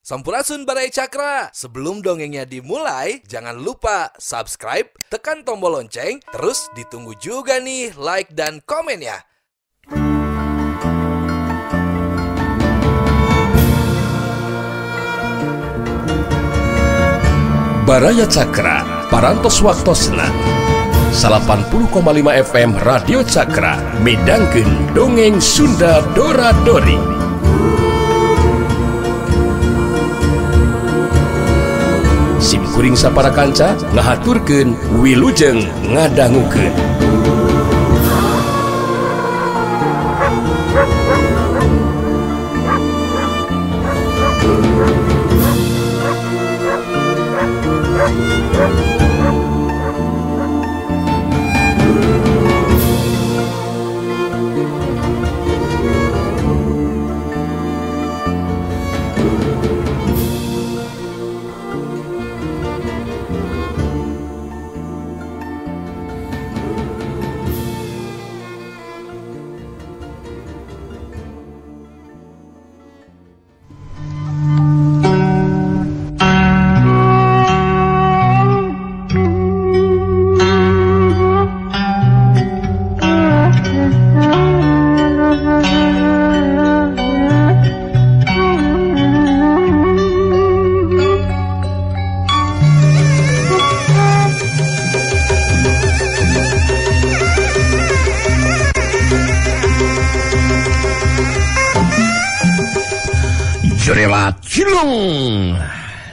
Sampurasun Barai Cakra. Sebelum dongengnya dimulai, jangan lupa subscribe, tekan tombol lonceng, terus ditunggu juga nih like dan komen ya. Baraya Cakra, parantos waktosna 80,5 FM Radio Cakra, midangkeun dongeng Sunda Dora-Dori. Simkuring sapara kanca ngahaturkeun wilujeng ngadangukeun.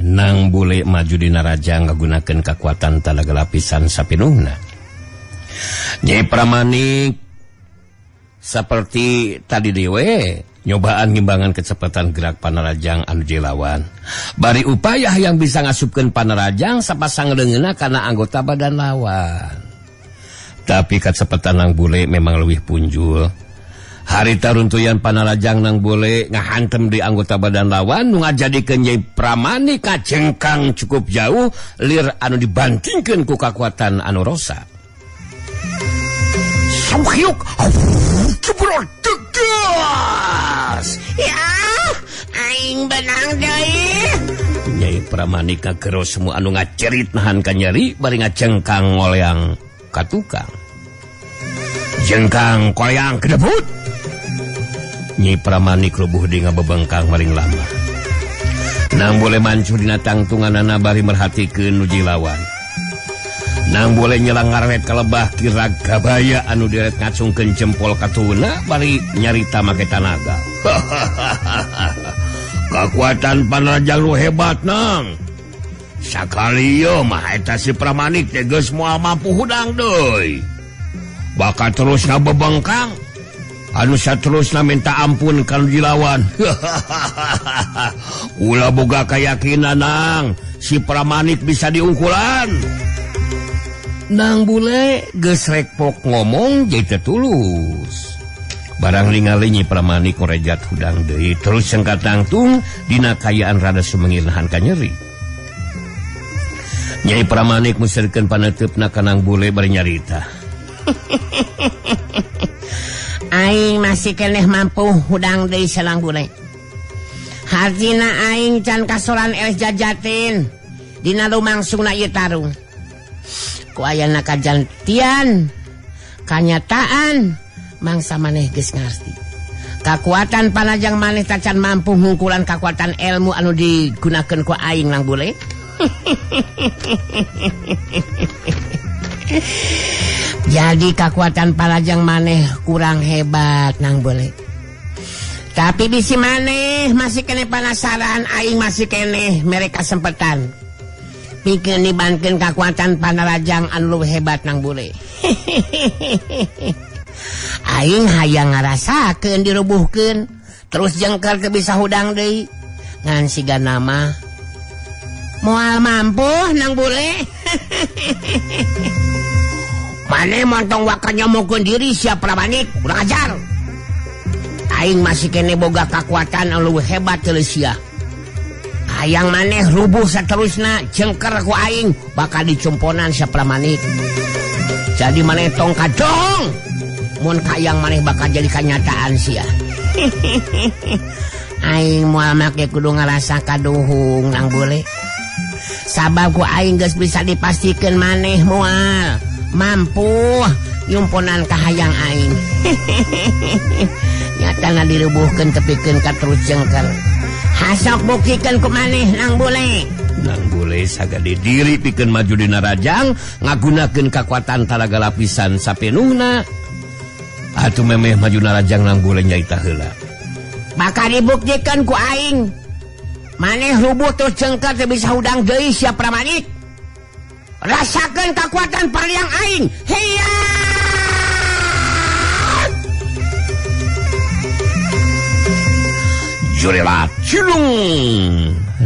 Nang bule maju dina raja ngagunakeun kekuatan talaga lapisan sapinuhna. Nyai Pramanik seperti tadi dewe nyobaan ngimbangan kecepatan gerak Panarajang anu jelawan. Bari upaya yang bisa ngasupkeun Panarajang sapasang leungeunna kana anggota badan lawan. Tapi kecepatan nang bule memang leuwih punjul. Harita runtuyan Panarajang nang bole ngahantem di anggota badan lawan nu ngajadikeun Nyai Pramanik kacengkang cukup jauh lir anu dibantingkeun ku kakuatan anu rosa. Sauhyuk cebrol tegas. Ya, aing benang deui. Nyai Pramanik ngagero semua anu ngacerit nahan ka nyeri bari ngacengkang ngoleang ka tukang. Jengkang koleang kedebut. Nyai Pramanik rubuh di ngabebengkang maring lama. Nang boleh mancu dina tangtunganana bari merhatikeun nuji lawan. Nang boleh nyelang ngaret kalebah kira gabaya anu deret ngacungkeun jempol katuna bari nyarita make tanaga. Kekuatan Panarajang lu hebat nang. Sakali yo mah eta si Pramanik teh geus moal mampu hudang deui. Bakal terus ngabebengkang. Anu saterusna minta ampun kalau dilawan. Ulah boga kayakinan nang si Pramanik bisa diungkulan. Nang bule geus rekpok ngomong jadi tulus. Barang ningali Nyai Pramanik ngorejat hudang deui terus sengkat tangtung dina kayaan rada sumengir nahan ka nyeri. Nyai Pramanik musirkeun paneteupna ka nang bule bari nyarita. Aing masih keneh mampu hudang deui salang bule. Hartina aing can kasolan eles jajatin dina lumangsungna ieu tarung. Ku ayana kajantian kanyataan mangsa maneh geus ngarti. Kakuatan Panarajang maneh tacan mampu ngungkulan kakuatan ilmu anu digunakeun ku aing lang bule. Jadi kekuatan Panarajang maneh kurang hebat nang boleh. Tapi bisi maneh masih kene penasaran aing masih kene mereka sempetan. Pikeun dibankeun kekuatan Panarajang anu leuwih hebat nang boleh. Aing hayang ngarasakeun dirubuhkeun terus jengker teu bisa hudang deui. Ngan siga nama moal mampu nang boleh. Mane montong wakanya mungkin diri siap Pramanik kurang ajar. Aing masih kene boga kekuatan anu hebat teu sia. Hayang maneh rubuh saterusna jengker ku aing bakal dicumponan siap Pramanik. Jadi maneh tong kacong mun kayang maneh bakal jadi kenyataan sia. aing moal make kudu ngarasa kaduhung nang boleh. Sabab ku aing geus bisa dipastikan maneh moal mampu yumpunan kahayang aing. Nyatana dirubuhkeun tepikeun ka terus jengkel. Hasok buktikan ku maneh nang boleh. Nang boleh sagade diri pikeun maju dina Rajang ngagunakeun kakuatan talaga lapisan sapenuhna. Atuh memeh maju dina Rajang nang boleh nyaita heula. Bakal dibuktikan ku aing. Maneh rubuh terus jengkel teu bisa hudang deui sia Pramanik. Rasakeun kakuatan paliang aing. Heya! Jurelat cilung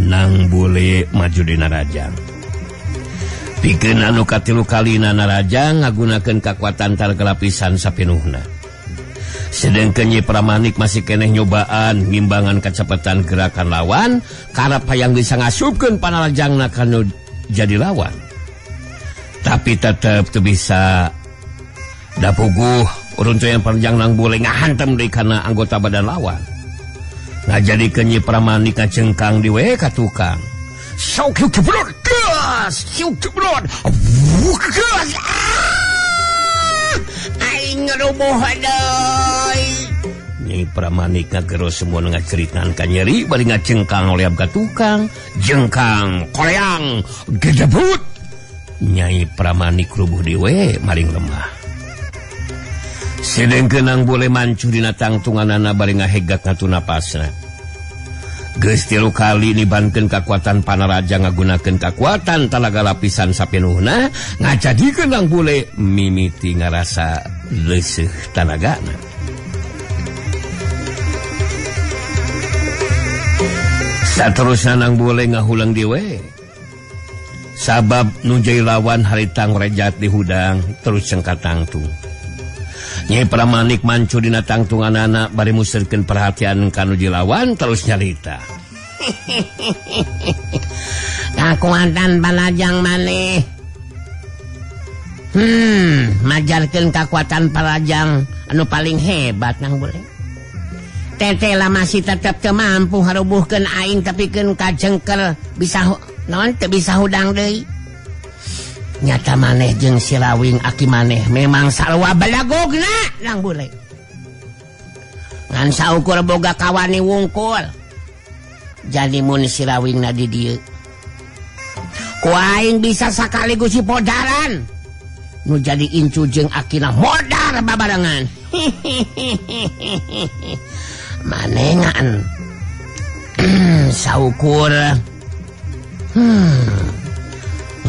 nang boleh maju dina Rajang. Pikeun anu katilu kalina Narajang ngagunakeun kakuatan talaga lapisan sapenuhna. Sedengkeun Nyi Pramanik masih keneh nyobaan ngimbangan kecepatan gerakan lawan karep hayang bisa ngasupkeun panarajangna kanu jadi lawan. Tapi tetep teu bisa da puguh uruntuyan panarajang nang boleh ngahantem deui kana anggota badan lawan. Ngajadikeun Nyi Pramanik ngacengkang di we ka tukang. Sok keblot gas, sok keblot. Gas. Aing ngerubuh deui. Nyi Pramanik ngageros semua ngaceritaan ka nyeri bari ngacengkang oleh abga tukang. Jengkang, koleang, gedebut. Nyai Pramanik rubuh di we maring lemah. Sedengkeun nang boleh mancu dina tangtunganana bari ngahegak ngatu napasna. Geus 3 kali nibankeun kakuatan panaraja ngagunakeun kakuatan talaga lapisan sapenuhna ngajadikeun nang boleh mimiti ngarasa leuseuh tanagana. Saterusna nang boleh ngahulang di we. Sabab nu jai lawan harita ngrejat di hudang terus cengkat tangtung. Nyai Pramanik mancu dina tangtunganana bari musirkeun perhatian kanu jilawan terus nyarita. Kakuatan panarajang maneh. Majarkeun kakuatan panarajang anu paling hebat nang boleh. Tetela masih tetep teu mampu harubuhkeun aing tapikeun kajengkel bisa naon teu bisa hudang deui. Nyata maneh jeung si Lawing aki maneh memang sarua balagogna nang boleh. Ngan saukur boga kawani wungkul. Jadi mun si Lawingna di dieu. Ku aing bisa sakaligus podaran. Nu jadi incu jeung akina modar babarengan. Manengan. Saukur.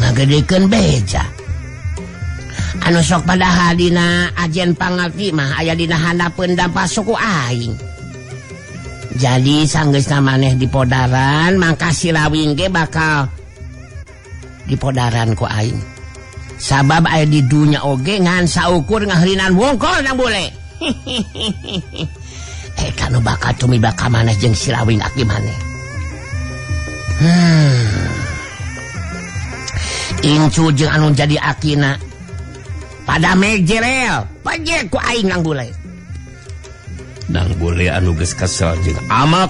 Ngagedekeun beja. Anu sok padahal dina ajen pangarti mah aya dina handapeun dampak suku aing. Jadi sanggeusna maneh di podaran mangka si Lawing ge bakal di podaran ku aing. Sabab aya di dunya oge ngan saukur ngahrinan wongkol nang boleh. Kanu bakal tumiba ka maneh jeung si Lawing aki maneh. Incu jeung anu jadi akina pada mejerel pajek ku aing nang boleh. Nang boleh anu geus kesel jeung amak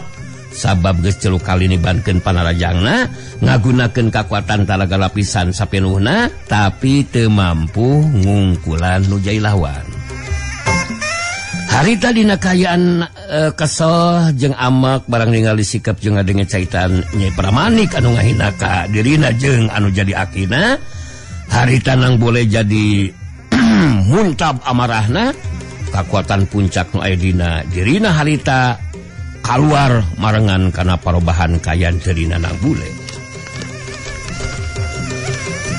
sabab geus 3 kali nibankeun panarajangna ngagunakeun kakuatan talaga lapisan sapenuhna tapi teu mampu ngungkulan nu jai lawan. Harita dina kayaan kesel jeung amak barang ningali sikap jeung ngadenge caitan Nyai Pramanik anu ngahina ka dirina jeung anu jadi akina. Harita nang boleh jadi muntab amarahna kakuatan puncak nu aya dina dirina harita kaluar marengan kana parobahan kayan dirina nang boleh.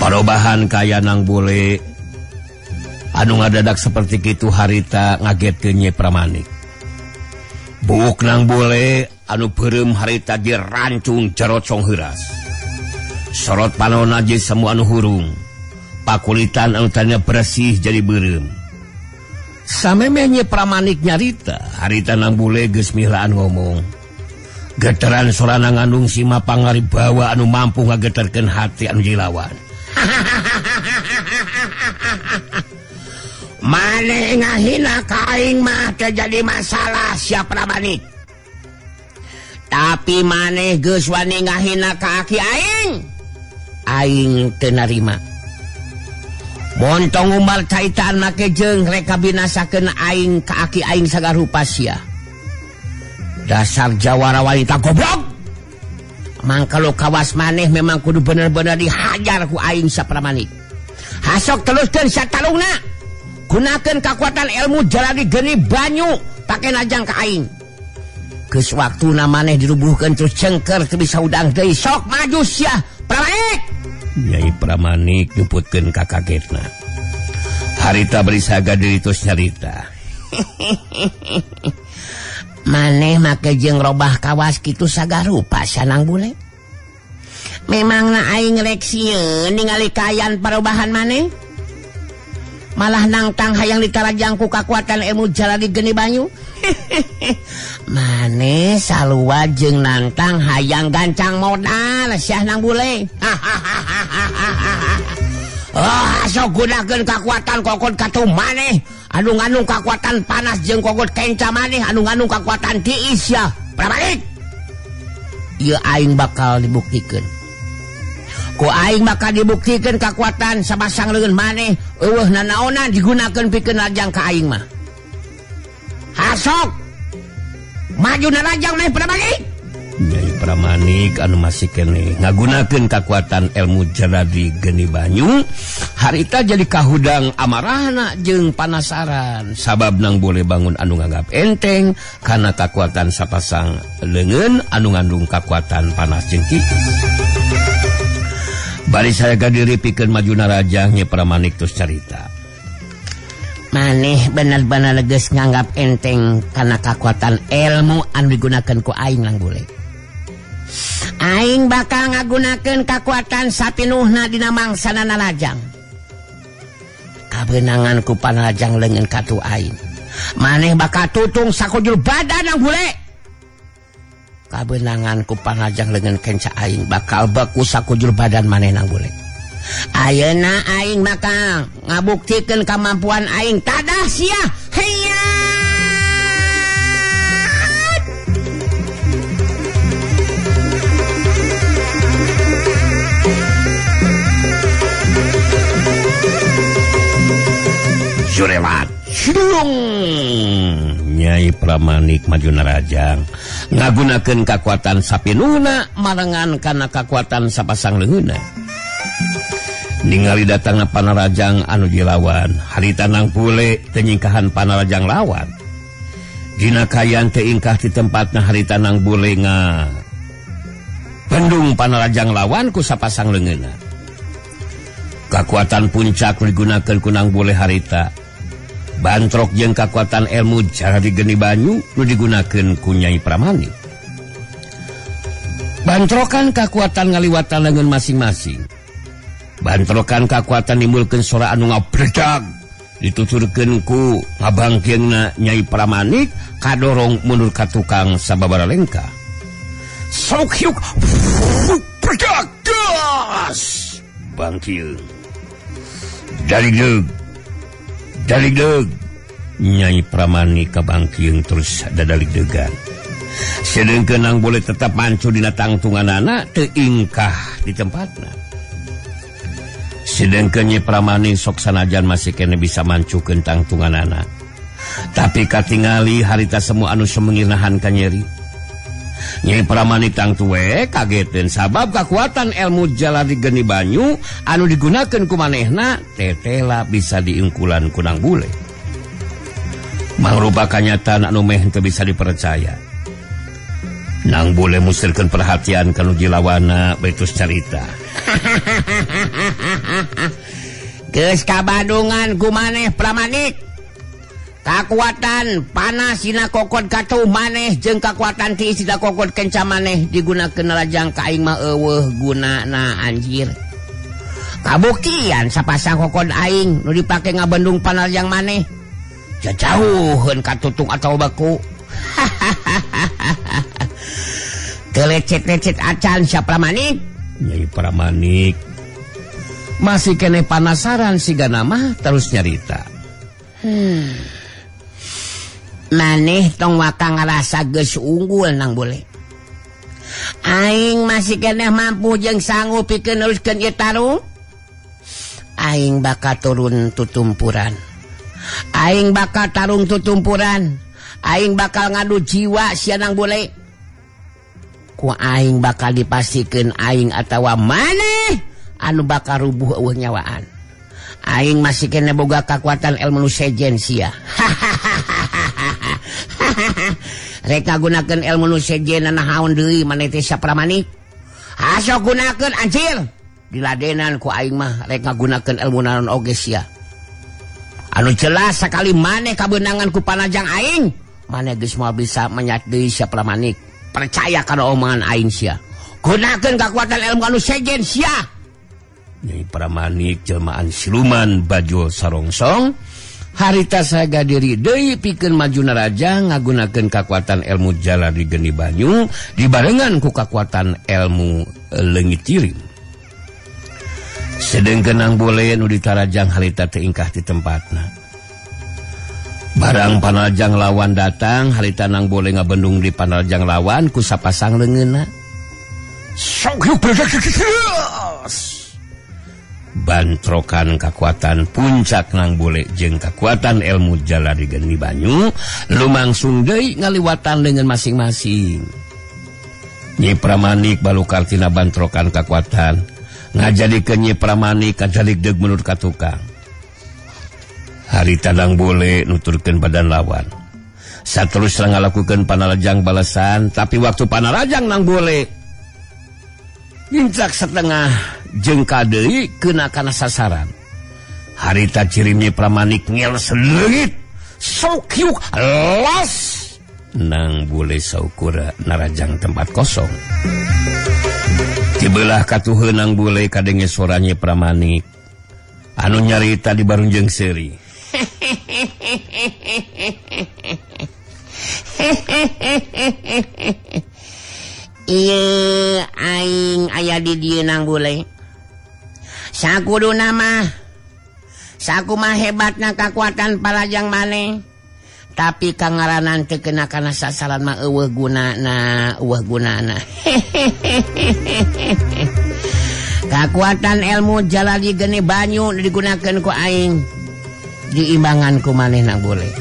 Parobahan kaya nang boleh anu ngadadak seperti kitu harita ngagetkeun Nyai Pramanik. Buuk nang boleh anu beureum harita dirancung jarocong heuras. Sorot panonna je semua anu hurung. Pakulitan anu tanya bersih jadi beureum. Samemeh Nyai Pramanik nyarita, harita nang boleh geus mihlaan ngomong. Geteran sorana ngandung sima pangaribawa anu mampu ngageterkeun hati anu jilawan. Maneh ngahina ka aing mah teu jadi masalah sia Pramanik. Tapi maneh geus wani ngahina ka aki aing. Aing teu narima. Montong umbal caitaan make jeung reka binasakeun aing ka aki aing sagarupa sia. Dasar jawara wanita goblok. Mangka lo kawas maneh memang kudu bener-bener dihajar ku aing sapramanik. Hasok teruskeun satalungna. Gunakeun kekuatan ilmu jaladi geni banyu pake najang ka aing. Geus waktuna maneh dirubuhkeun terus cengker teu bisa udang deui. Sok maju sia pramanik. Nyai Pramanik nyuputkeun ka kagetna. Harita berisaga deui tos nyarita. Maneh make jeung robah kawas kitu sagarupa sanang bule. Memangna aing rek sieun ningali kaayaan parobahan maneh. Malah nangtang hayang ditarajang ku kakuatan ilmu jaladi geni banyu. Maneh salua jeung nantang hayang gancang modal sia nang bule. Sok gunakeun kakuatan kokot katu maneh anu ngandung kakuatan panas jeung kokot kenca maneh anu ngandung kakuatan tiis ya pramanik. Ieu aing bakal dibuktikeun. Ku aing bakal dibuktikeun kakuatan sabasang leungeun maneh eueuh nanaonan digunakeun pikeun rajang ka aing mah. Hasok maju narajang meh pramanik. Nyai Pramanik anu masih kene ngagunakeun kakuatan ilmu jaladi geni banyu harita jadi kahudang amarahna jeung panasaran sabab nang boleh bangun anu nganggap enteng karena kakuatan sapasang leungeun anu ngandung kakuatan panas jeung kitu. Bari saya gadiri pikeun maju narajang Nyai Pramanik tos carita. Maneh benar-benar geus nganggap enteng karena kakuatan ilmu anu digunakeun ku aing lang bule. Aing bakal ngagunakeun kakuatan sapinuhna dina mangsana narajang. Kabeunangan ku panarajang leungeun katu aing. Maneh bakal tutung sakujur badan ang bule. Kabeunangan ku panarajang leungeun kenca aing bakal beku sakujur badan maneh nang bule. Ayeuna aing bakal ngabuktikeun kamampuan aing tadah sia. Heya. Surewat Nyai Pramanik maju narajang ngagunakeun kakuatan sapinuhna marengan kana kakuatan sapasang leungeunna. Ningali datangna panarajang anu dilawan harita nang bule teu nyingkahan panarajang lawan. Dina kaayaan teu ingkah di tempatna harita nang bule pendung panarajang lawan ku sapasang leungeunna. Kakuatan puncak digunakeun ku nang bule harita bantrok jeung kakuatan ilmu jaladi geni banyu nu digunakeun ku Nyai Pramanik. Bantrokan kakuatan ngaliwatan leungeun masing-masing. Bantrokan kakuatan nimbulkeun sora anu ngabredag dituturkeun ku ngabangkeungna Nyai Pramanik kadorong mundur ka tukang sababaraha lengka. Sok hiuk bredag gas bangkeung. Dalig-deg Nyai Pramanik kabangkeung terus dadalig-degan. Sedengkeun nang boleh tetap mancu dina tangtunganana teu ingkah di tempatna. Sedengkeun Nyai Pramanik sok sanajan masih kene bisa mancukeun tangtunganana. Tapi katingali harita semu anu semengirnahan ka nyeri. Nyai Pramanik tangtu we kageteun sabab kakuatan ilmu jaladi geni banyu anu digunakeun ku manehna tetela bisa diungkulan ku nang bule. Mangrupa kanyataan anu meh teu bisa dipercaya. Nang bule musirkeun perhatian kanu jilawana betus carita. Geus kabadungan ku maneh Pramanik. Kakuatan panas dina kokot katuh maneh jeung kakuatan tiis dina kokot kenca maneh digunakeun rajang ka aing mah eueuh gunana anjir. Kabuktian sapasang kokot aing nu dipake ngabendung panarajang maneh jauheun ka tutung atau baku. Teu lecet-lecet acan sia Pramanik. Nyai Pramanik masih kene panasaran sigana mah terus nyarita. Maneh tong waka ngarasa geus unggul nang bule. Aing masih keneh mampu jeung sanggup pikeun neruskeun ieu tarung. Aing bakal turun tutumpuran. Aing bakal tarung tutumpuran. Aing bakal ngadu jiwa sianang bule. Ku aing bakal dipastikeun aing atawa maneh anu bakal rubuh eueuh nyawaan. Aing masih keneh boga kakuatan ilmu sejen sia. Rek ngagunakeun ilmu nu sejen nahaon deui maneh teh sapramanik. Hasok gunakeun anjir. Diladenan ku aing mah rek ngagunakeun ilmu naon oge sia. Anu jelas sakali maneh kabeunangan ku panajang aing, maneh geus moal bisa menyat deui sapramanik. Percaya kana omongan aing sia. Gunakeun kakuatan ilmu anu sejen sia. Nyai Pramanik jelmaan siluman bajul sarongsong. Harita saga diri deui pikeun maju naraja ngagunakeun kakuatan ilmu jala di geni banyu dibarengan ku kakuatan ilmu leungit cirim. Sedengkeun nang bole nu ditarajang harita teu ingkah di tempatna. Barang panarajang lawan datang, harita nang bole ngabendung di panarajang lawan ku sapasang leungeunna. Sok bantrokan kakuatan puncak nang bole jeung kakuatan ilmu jala di geni banyu lumangsung deui ngaliwatan leungeun masing-masing. Nyi Pramanik balukar tina bantrokan kakuatan ngajadikeun Nyi Pramanik kajalik deug menurut ka tukang. Harita nang bole nuturkeun badan lawan. Saterusna ngalakukeun panarajang balesan, tapi waktu panarajang nang bole ngincak setengah jengka deui keuna kana sasaran. Harita cirim Nyi Pramanik ngel seleungit sok hiuk los nang bule saukura narajang tempat kosong. Tibelah katuheun nang bule kadenge suara Nyi Pramanik anu nyarita di barunjeung seuri. Ieu aing aya di dieu nang bule. Sakuduna mah sakumaha hebatna kakuatan palajang maneh, tapi kangaranan teu kena kana sasaran mah eueuh gunana. Kakuatan ilmu jala di geni banyu digunakeun ku aing diimbangan ku maneh nang bule.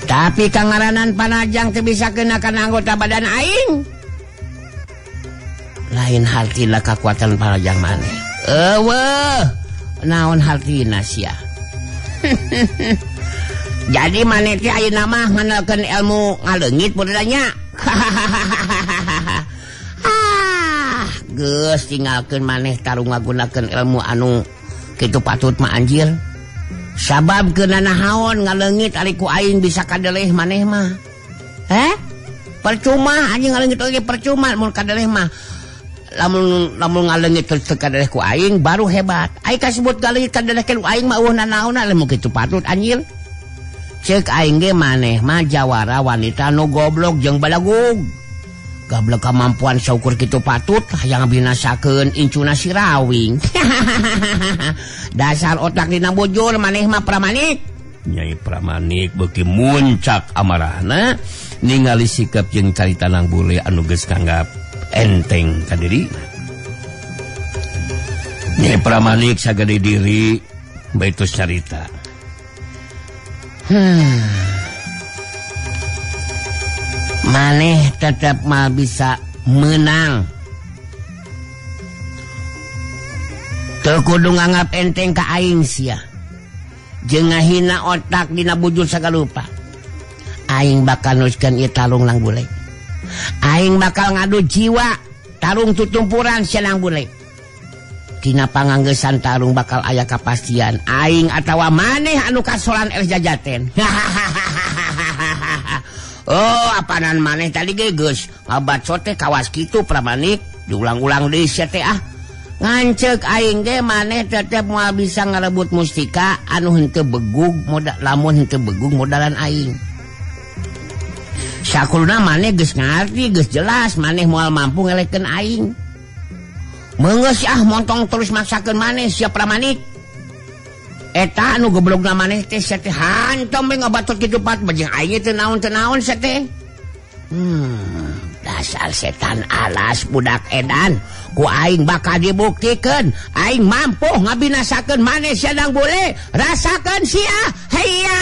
Tapi kangaranan panajang teu bisa kena kana anggota badan aing. Lain hartina kakuatan panajang maneh. Eueuh, naon hartina sia. Jadi maneh teh ayeuna mah nganalkeun ilmu ngaleungit budanya. Geus tinggalkeun maneh tarung ngagunakeun ilmu anu kitu patut mah anjir. Sabab keuna nahaon ngaleungit ari ku aing bisa kadeleh maneh mah. Percuma anjing ngaleungit oge percuma mun kadeleh mah. Lamun ngaleungit teu kadeleh ku aing baru hebat. Aing kasebut ngaleungit kadeleh ku aing mah eueuh nanaonna lamun kitu patut anjir. Ceuk aing ge maneh mah jawara wanita nu goblok jeung balagug. Gablek kemampuan saukur kitu patut hayang binasakeun incuna si Rawing. Dasar otak dina bujur maneh mah Pramanik. Nyai Pramanik beuki muncak amarahna ningali sikap jeung carita nang bule anu geus kanggap enteng ka diri. Nyai Pramanik sagede diri baitus carita. Maneh tetap mal bisa menang. Teu kudu nganggap enteng ka aing sia. Jeung ngahina otak dina bujur sagalupa. Aing bakal neruskeun ieu tarung nang bule. Aing bakal ngadu jiwa tarung tutumpuran sia nang bule. Dina panganggesan tarung bakal aya kapastian aing atawa maneh anu kasolan el jajaten. Oh, apanan maneh tadi ge geus ngabacot teh kawas kitu Pramanik diulang-ulang deui sia teh ah. Nganceuk aing ge maneh tetep moal bisa ngarebut mustika anu henteu begug lamun henteu begug modalan aing. Sakuluna maneh geus ngarti geus jelas maneh moal mampu ngelekeun aing. Meungeus ah montong terus maksakeun maneh sia Pramanik. Eta anu goblokna maneh teh sia teh hantom we ngabatot kitu pat bajing aing teu naon sia teh. Dasar setan alas budak edan. Ku aing bakal dibuktikan aing mampu ngabinasakeun maneh Sadang Bule. Rasakeun sia. Heya.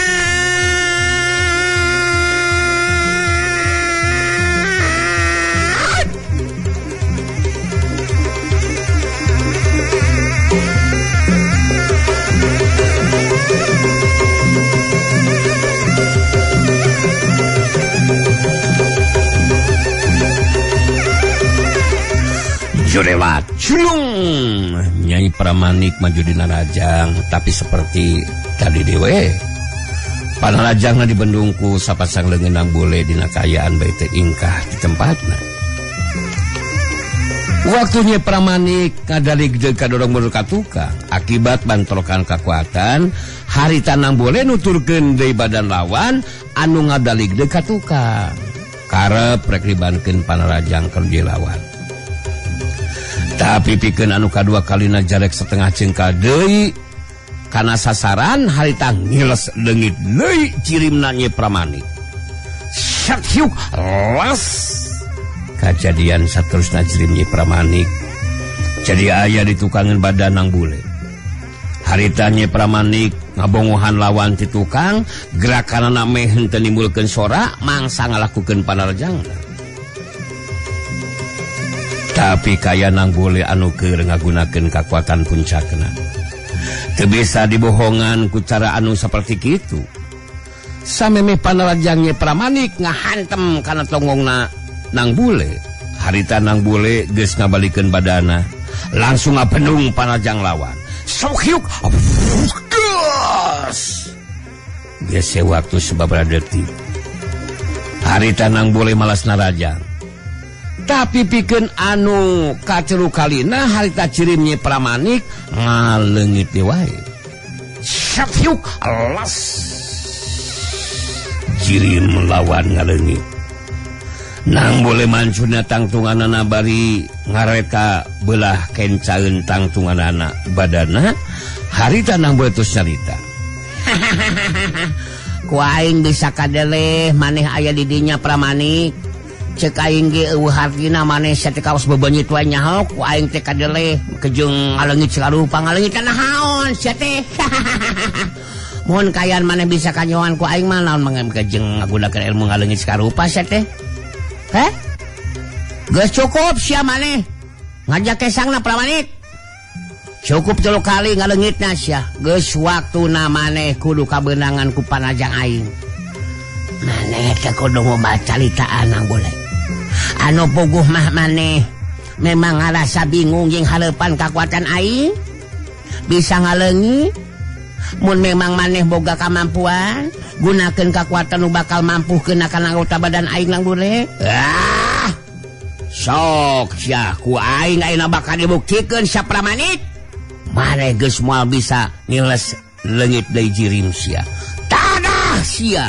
Lewat culung Nyai Pramanik maju dina Rajang, tapi seperti tadi dewe Panarajangna dibendungku sapasang leungeunang Bule dina kayaan bae teu ingkah di tempatna. Waktunya Pramanik ngadaligdeug ka dorong ka tukang akibat bantrokan kakuatan harita nang Bule nuturkeun deui badan lawan anu ngadaligdeug ka tukang karep rek dibankeun Panarajang keur dilawan. Tapi pikeun anu kadua kalina jarek setengah cengkal deui kana sasaran harita ngiles leungit deui cirimna Nyai Pramanik. Sakyuk las kajadian saterusna jirim Nyai Pramanik jadi aya di tukangan badan nang Bule. Harita Nyai Pramanik ngabongohan lawan ti tukang gerakanana meh henteu nimbulkeun sora mangsa ngalakukeun Panarajangna. Tapi kaya nang Bule anu keur ngagunakeun kakuatan puncakna. Teu bisa dibohongan ku cara anu saperti kitu. Samemeh Panarajang Nyai Pramanik ngahantem kana tongongna nang Bule. Harita nang Bule geus ngabalikeun badana, langsung ngapendung Panarajang lawan. Sokyuk. Gas. Geus waktu sababaraha detik. Harita nang Bule malasna Rajang. Tapi pikeun anu kaceru kalina harita cirim Nyai Pramanik ngaleungit wae. Sakyuk alas. Cirim lawan ngaleungit. Nang Bule mancuna tangtunganana bari ngareka belah kencaeun tangtunganana badana harita nang Bule tos nyarita. Ku aing bisa kadeleh maneh aya di dinya Pramanik. Cek aing ge eueuh hartina maneh sate kaos bebenyit wae nyaho ku aing teh kadeleh kejeung ngaleungit sarupa ngaleungit kana haon sia teh. Mun kayaan maneh bisa kanyoan ku aing mah naon kejeung ngagunakeun ilmu ngaleungit sarupa sia teh. Heh? Geus cukup sia maneh ngajak kesangna Pramanik. Cukup 3 kali ngaleungitna sia. Geus waktuna maneh kudu kabeunangan ku Panarajang aing. Maneh teh kudu ngobaca caritaan nang Bule. Anu puguh mah maneh memang ngarasa bingung jeung hareupan kakuatan aing bisa ngaleungit. Mun memang maneh boga kamampuan gunakeun kakuatan nu bakal mampuhkeun kana anggota badan aing nang Bule. Sok sia ku aing ayeuna bakal dibuktikeun sia Pramanik maneh geus moal bisa ngiles leungit deui jirim sia. Tadah sia.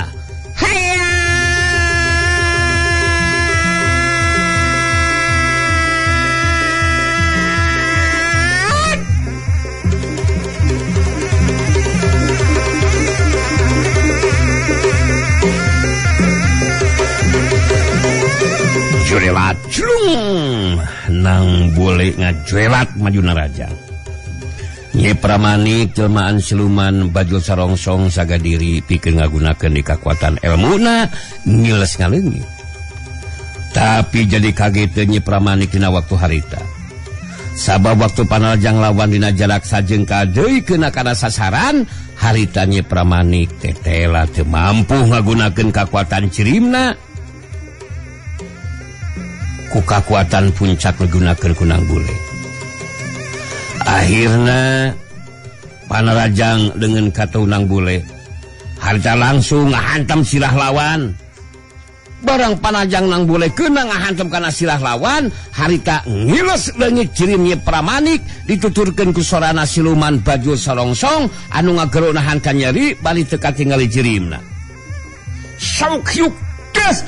Jurelat culung nang Bule ngajuelat majuna Rajang. Nyai Pramanik jelmaan siluman bajul sarongsong sagadiri pikeun ngagunakeun di kakuatan elmuna ngiles ngaleungit. Tapi jadi kaget Nyai Pramanik dina waktu harita. Sabab waktu Panarajang lawan dina jarak sajengkal deui keuna kana sasaran harita Nyai Pramanik tetela teu mampu ngagunakeun kakuatan cirimna. Ku kakuatan puncak digunakeun ku nang Bule. Akhirna Panarajang dengan kata nang Bule harita langsung ngahantam silah lawan. Barang Panarajang nang Bule keuna ngahantam kana silah lawan harita ngiles leungit cirim Nyai Pramanik dituturkeun ku sorana siluman bajul sarongsong anu ngageronahan ka nyeri bali teu katingali jirimna. Sakyuk gas.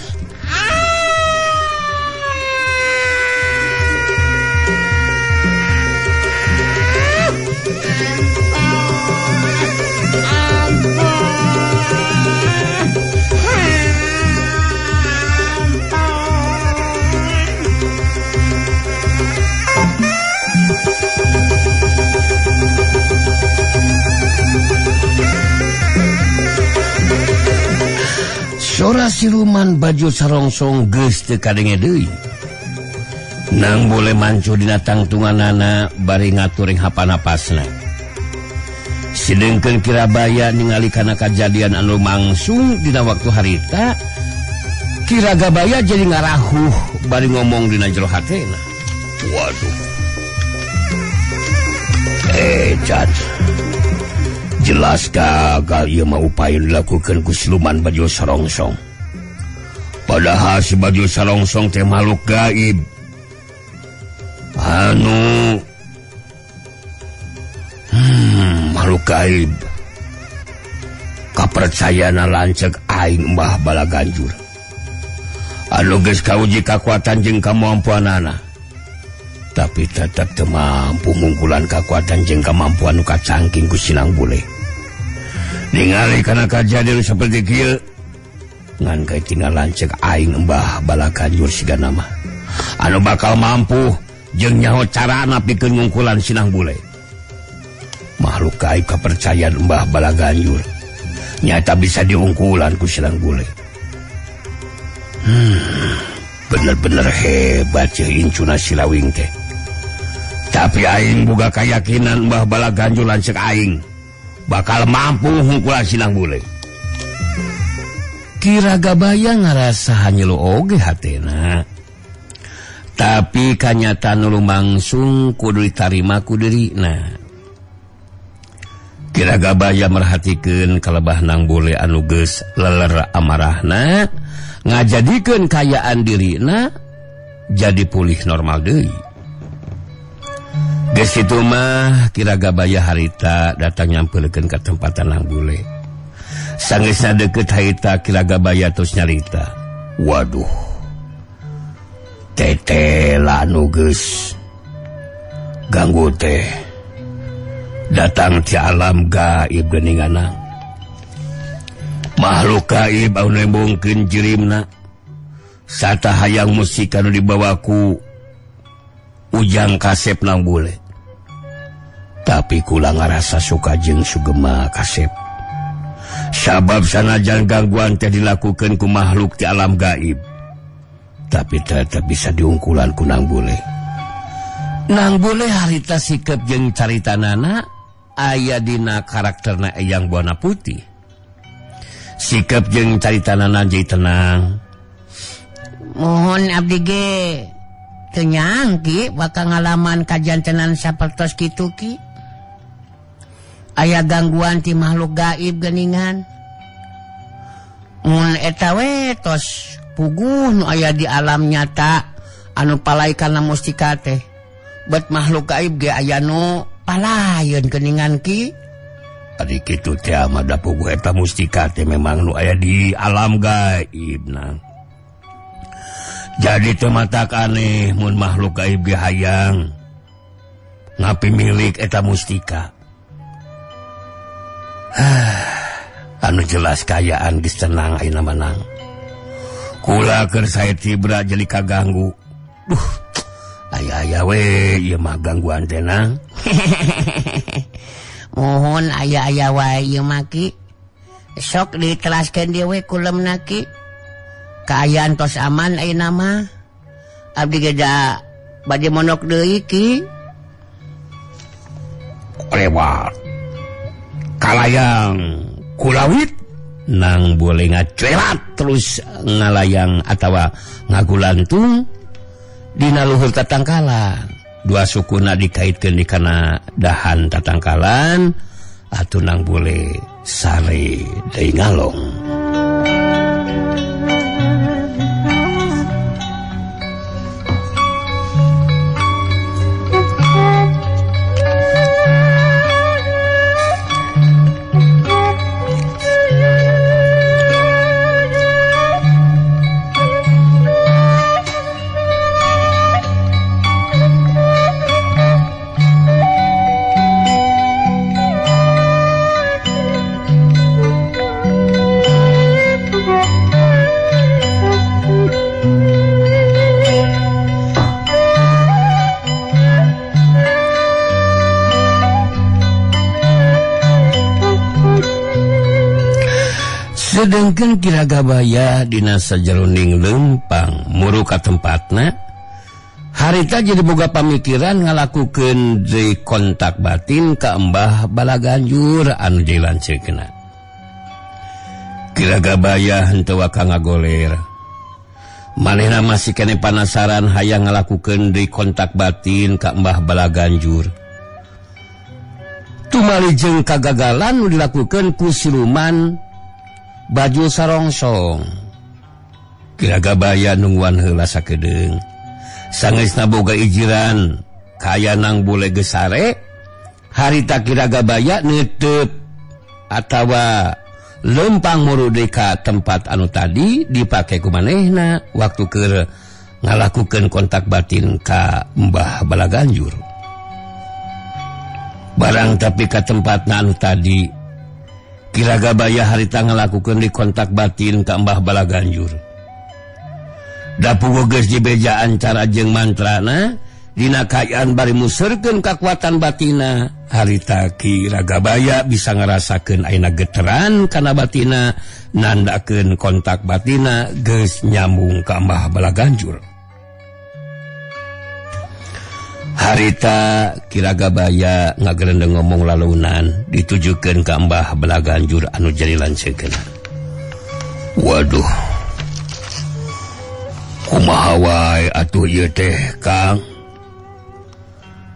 sora siluman baju sarongsong geus teu kadenge deui. Nang boleh mancu dina tangtunganana bari ngaturing hapanapasna. Sidengkeun Kirabaya ningali kana kajadian anu mangsung dina waktu harita, Kiragabaya jadi ngarahuh bari ngomong dina jero hatena. Waduh. Jan. Jelas gagal ieu mah upaya dilakukeun ku siluman baju sarongsong. Padahal si baju sarongsong teh makhluk gaib. Makhluk gaib. Kapercayana lanceuk aing Mbah Balaganjur. Anu geus kauji kakuatan jeung kamampuanana. Tapi tetap teu mampu ngungkulan kakuatan jeung kamampuan nu kacangking ku Sinang Bule. Ningali kana kajadian saperti kieu, ngan kae tinggal lanceuk aing Mbah Balaganjur sigana mah. Anu bakal mampu jeung nyaho carana pikeun ngungkulan Sinang Bule. Makhluk gaib kepercayaan Mbah Balaganjur nyata bisa diungkulan ku Sinang Bule. Bener-bener hebat ya incuna Silawing teh. Tapi aing boga keyakinan Mbah Balaganjur lanceuk aing bakal mampu ngungkulan Sinang Bule. Kiragabaya ngarasa hanyelu oge hatena. Tapi kanyataan nu lumangsung kudu ditarima ku deurina. Kiragabaya merhatikeun kalebah Nang Bule anu geus leler amarahna, ngajadikeun kayaan dirina jadi pulih normal deui. Geus kitu mah Kiragabaya harita datang nyampeulkeun ka tempatan Nang Bule. Sangeusna deukeut harita Kiragabaya tos nyarita. Waduh. Tetela anu geus ganggu teh datang ti alam gaib geuninganna. Makhluk gaib anu nembongkeun jirimna sata hayang musik anu dibawaku Ujang Kasep Nang Bule. Tapi kula ngarasa suka jeung sugema Kasep. Sabab sanajan gangguan teh dilakukeun ku makhluk ti alam gaib, tapi tetep bisa diungkulan ku Nang Bule. Nang Bule harita sikep jeung caritanana aya dina karakterna Eyang Buana Putih. Sikep jeung caritanana jadi tenang. Mohon abdi ge teu nyangki bakal ngalaman kajantenan sapertos kitu ki. Aya gangguan ti makhluk gaib geuningan. Mun eta we tos puguh nu aya di alam nyata anu palaikana mustika teh. Bet makhluk gaib ge aya nu palayeun geuningan ki. Ari kitu teh mah da puguh eta mustika teh memang nu aya di alam gaib nah. Jadi teu matak aneh mun makhluk gaib ge hayang ngapi milik eta mustika. Anu jelas kayaan geus tenang ayeuna manang. Kula keur sae tibra jadi kaganggu. Duh, aya-aya we ieu mah gangguan teh nang. Mohon aya-aya wae ieu mah ki. Sok ditelaskeun deui we kulemna ki. Kaayaan tos aman ayeuna mah. Abdi ge da bade monok deui ki. Lewat kalayang kulawit Nang Bule ngacelat terus ngalayang atawa ngagulantung dina luhur tatangkalan. Dua sukuna dikaitkeun di kana dahan tatangkalan atuh Nang Bule sare deui ngalong. sedangkan Kiragabaya dina sajeroning lempang muru ka tempatna harita jadi boga pamikiran ngalakukeun deui kontak batin ka Embah Balaganjur anu dilanceukna. Kiragabaya henteu waka ngagoler. Manehna masih kene panasaran hayang ngalakukeun deui kontak batin ka Embah Balaganjur. Tumali jeung kagagalan nu dilakukeun ku siluman Baju Sarongsong. Kiragabaya nungguan heula sakedeung. Sangeusna boga ijiran kaya nang bule gesare, harita Kiragabaya neuteup atawa lempang murude ka tempat anu tadi dipake ku manehna waktu keur ngalakukeun kontak batin ka Mbah Balaganjur. Barang tapi ka tempatna anu tadi Kiragabaya harita ngalakukeun di kontak batin ka Mbah Balaganjur. Da puguh geus dibejaan cara jeung mantrana dina kaayaan bari museurkeun kakuatan batina, harita Kiragabaya bisa ngarasakeun ayeuna geteran kana batina nandakeun kontak batina geus nyambung ka Mbah Balaganjur. Harita Kiragabaya ngagerendeng ngomong lalunan ditujukeun ka Mbah Balaganjur anu jadi lanceukna. Waduh, kumaha wae atuh ieu teh Kang?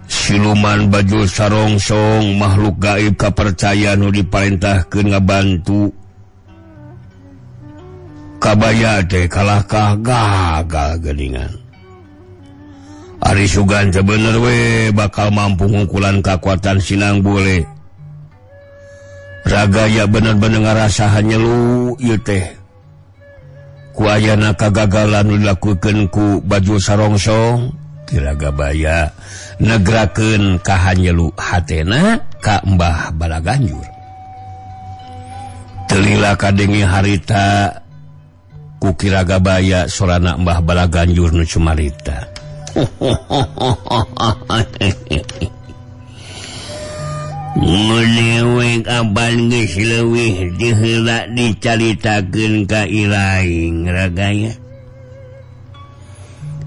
Siluman Baju Sarongsong makhluk gaib kapercaya nu diparentahkeun ngabantu. Kabaya teh kalah gagal geuningan. Ari sugan teh bener we bakal mampu ngungkulan kakuatan Sinang Bule. Ragaya bener-bener ngarasahan nyelu ieu teh. Ku ayana kagagalan nu dilakukeun ku Baju Sarongsong, Kiragabaya negrakeun kahanyelu hatena ka Mbah Balaganjur. Telila kadengi harita ku Kiragabaya sorana Mbah Balaganjur nu cumarita. Ngelewek abang geus leuwih diheula dicaritakeun ka ilaing ragaya.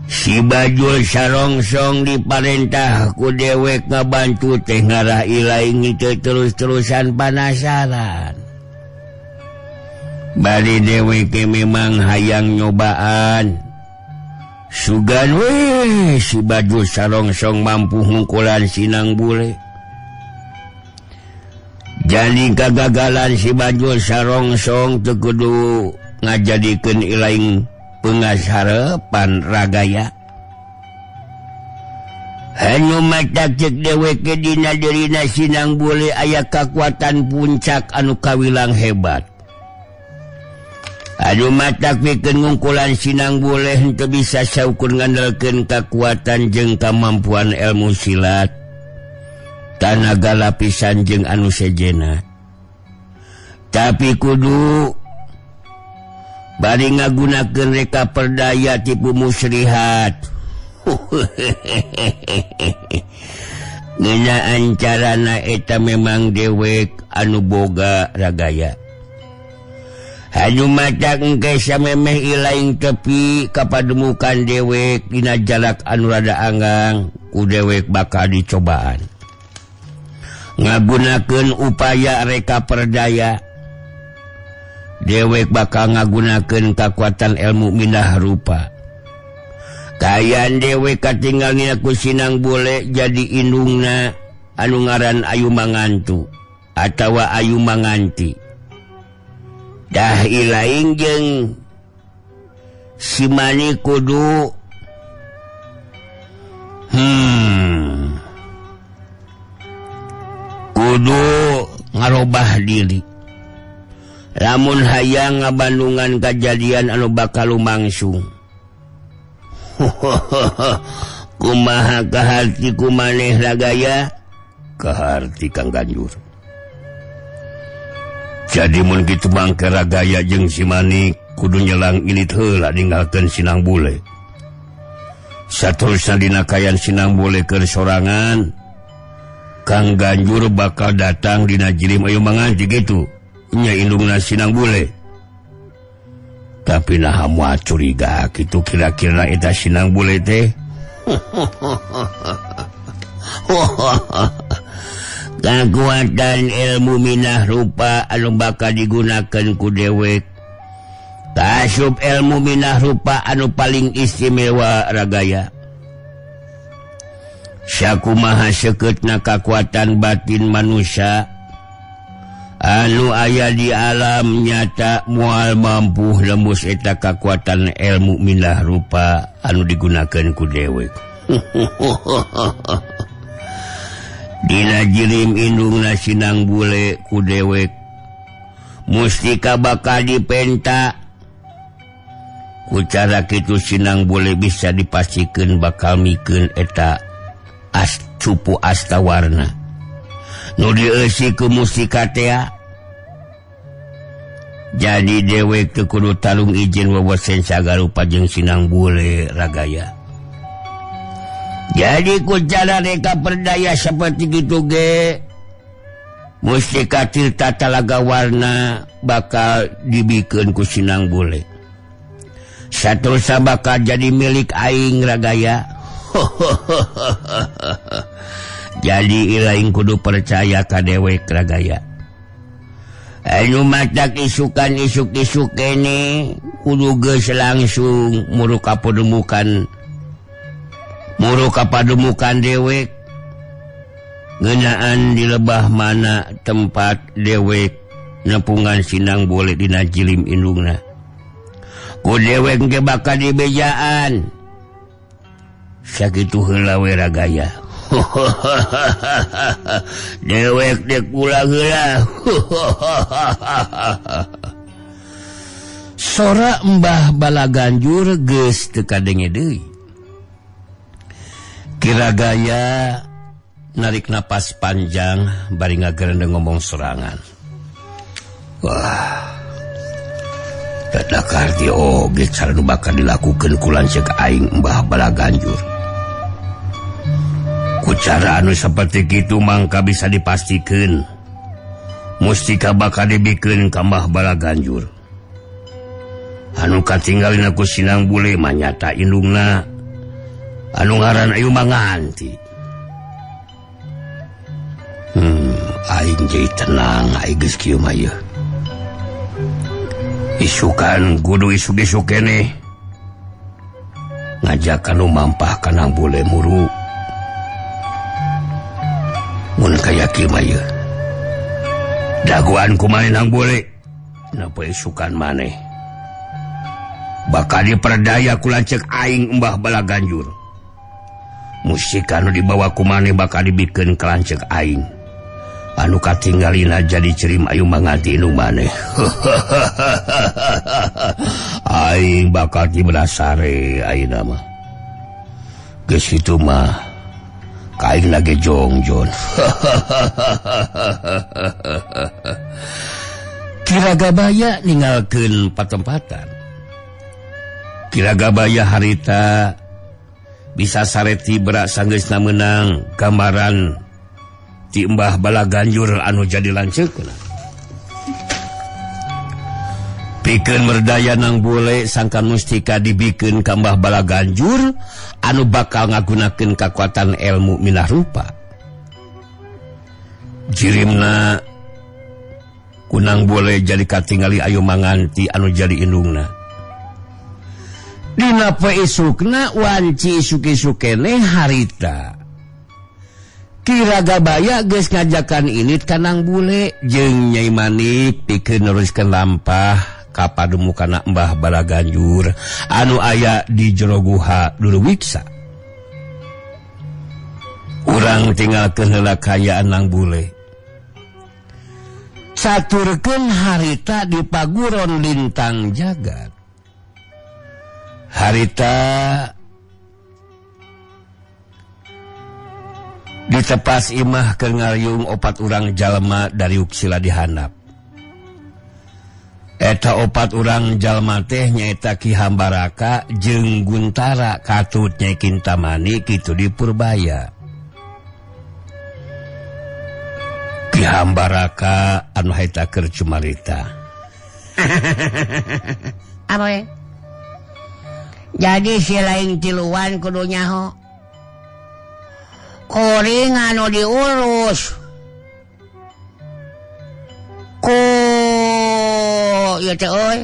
Si Baju Sarongsong diparentah ku dewek ngabantu teh ngarah ilaing itu terus-terusan panasaran. Bari dewek memang hayang nyobaan. Sugan we si Baju Sarongsong mampu ngungkulan Sinang Bule. Jadi kagagalan si Baju Sarongsong teu kudu ngajadikeun ilaing pengasarepan ragaya. Hanya matak cek dewek dina dirina Sinang Bule aya kakuatan puncak anu kawilang hebat. Anu matak pikeun ngungkulan Sinang Bule henteu bisa saukur ngandalkeun kakuatan jeung kamampuan ilmu silat, tanaga lapisan jeung anu sejenna. Tapi kudu bari ngagunakeun reka perdaya tipu muslihat. Ngeunaan carana eta memang dewek anu boga ragaya. Hanu matak engke samemeh ilaing tepi kapademukan dewek dina jalak anu rada anggang ku dewek bakal dicobaan. Ngagunakeun upaya reka perdaya. Dewek bakal ngagunakeun kakuatan ilmu mindah rupa. Kayaan dewek katinggalna ku Sinang Bule jadi indungna anu ngaran Ayu Mangantu atawa Ayu Manganti. Dah ilaing jeung si Mani kudu ngarobah diri. Lamun hayang ngabandungan kejadian anu bakal lumangsung. Kumaha kaharti kumaneh ragaya? Kaharti Kang Ganjur. Jadi mun kitu mangke ragaya jeung si Manik kudu nyelang ilit heula ninggalkeun Sinang Bule. Saterusna dina kayan Sinang Bule keur sorangan, Kang Ganjur bakal datang dina jirim Ayu Manganti gitu. Nya indungna Sinang Bule. Tapi nah moal curiga kitu kira-kira eta Sinang Bule teh. Kakuatan ilmu minah rupa anu bakal digunakeun ku dewek. Tasub ilmu minah rupa anu paling istimewa ragaya. Sakumaha sekeutna kakuatan batin manusia anu aya di alam nyata moal mampu lembus eta kakuatan ilmu minah rupa anu digunakeun ku dewek. Dina jirim indungna Sinang Bule ku dewek mustika bakal dipenta. Ku cara kitu Sinang Bule bisa dipastikeun bakal mikeun eta cupu astawarna nu dieusi ku mustika teh. Jadi dewek teu kudu talung izin wawasen sagarupa jeung Sinang Bule ragaya. Jadi ku cara reka perdaya seperti gitu ge mustika Tirta Talaga Warna bakal dibikeun ku Sinang Bule. Saterusna bakal jadi milik aing ragaya. Jadi ilaing kudu percaya ka dewek ragaya. Anu matak isukan isuk-isuk kene kudu geus langsung muru kapademukan dewek ngeunaan di lebah mana tempat dewek nepungan Sinang Bule dina jilim indungna. Ku dewek ge bakal dibejaan. Sakitu heula we ragaya. Dewek dek ulah heula. Sora Mbah Balaganjur geus teu kadenge deui. Ki ragaya narik napas panjang bari ngagerendeng ngomong sorangan. Wah. Dadakar di oge cara nu bakal dilakukeun ku lanceuk aing Mbah Balaganjur. Ku cara anu saperti kitu mangka bisa dipastikeun mustika bakal dibikeun ka Mbah Balaganjur. Anu katinggalina ku Sinang Bule mah nyata indungna anu ngaran Ayu Manganti. Aing jadi tenang aing geus kieu mah yeuh. Isukan kudu isuk-isuk keneh ngajak anu mampah ka Nang Bule muru. Mun kaya kieu mah yeuh daguan kumaha Nang Bule napa isukan maneh bakal diperdaya ku lanceuk aing Mbah Balaganjur. Mustika anu dibawa ku maneh bakal dibikeun ka lanceuk aing anu katinggalina jadi cirim Ayu Manganti nu maneh. Aing bakal diberdasare ayeuna mah geus kitu mah kaing lagi jongjon. Ki Ragabaya ninggalkeun patempatan. Ki Ragabaya harita bisa sareti berak sanggeusna meunang gambaran ti Mbah Balaganjur anu jadi lanceukna. Pikeun merdaya Nang Bule sangkan mustika dibikeun ka Mbah Balaganjur anu bakal ngagunakeun kakuatan ilmu minah rupa. Jirimna ku Nang Bule jadi katingali Ayu Manganti anu jadi indungna. Dina poe isukna wanci isuk-isuk keneh harita Ki Ragabaya geus ngajakan init ka Nang Bule jeung Nyai Manik pikeun neruskeun lampah ka pademukanna Mbah Balaganjur anu aya di jero guha Durwiksa. Urang tinggalkeun heula kayaan Nang Bule. Caturkeun harita di paguron lintang jagat. Harita ditepas imah keur ngariung opat urang jalma dari uksila dihandap. Eta opat urang jalma teh nyaeta Ki Hambaraka jeung Guntara katut Nyai Kintamani kitu di Purbaya. Ki Hambaraka anu haita keur cumarita. Apa jadi si lain tiluan kudunya ho kuring anu diurus ku ieu teh euy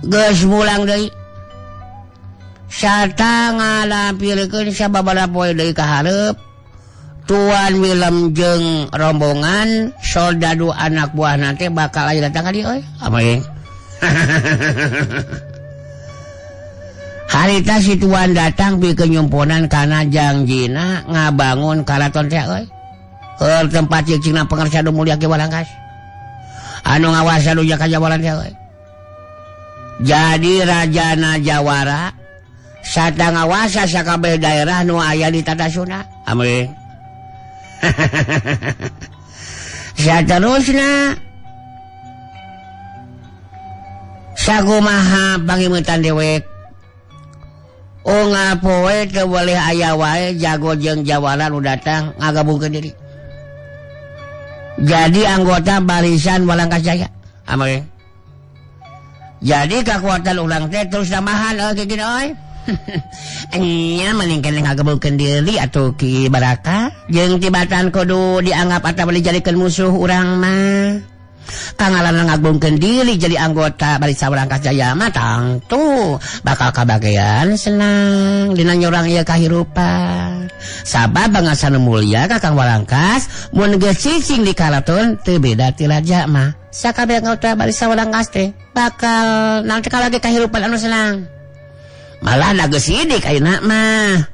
geus mulang deui sarta ngalampirkeun sababaraha poe deui ka hareup Tuan Willem jeung rombongan soldadu anak buah nanti bakal aja datang ka dieu euy. Amin. Harita si Tuan datang bikeun nyumpunan kana jangjina ngabangun karaton teh euy. Heuh tempat cicingna pangarsa nu mulia ge Walangkas. Anu ngawasa nu ka Jawaran teh euy. Jadi Rajana Jawara sarta ngawasa sakabeh daerah nu aya di Tatasuna. Amin. Saterusna sakumaha pangimutan dewek unggal poe teu boleh aya wae jago jeung Jawara nu datang ngagabungkeun diri jadi anggota barisan Walangkas Jaya. Amin. Jadi kekuatan ulang teh terus tambahan kieu gini euy. Nya meningkan ngagabungkeun diri atuh Ki Baraka jeung tibatan kudu dianggap atawa dijadikeun musuh urang mah kangalan ngagabungkeun diri jadi anggota barisan Walangkas Jaya mah tangtu bakal kabagean senang dina nyorang ieu kahirupan sabab bangsa nu mulia Kakang Walangkas mun geus cicing di karaton teu beda ti raja mah sakabeh anggota barisan Walangkas teh bakal nanti kalage kahirupan anu senang malah geus sidik ayeuna mah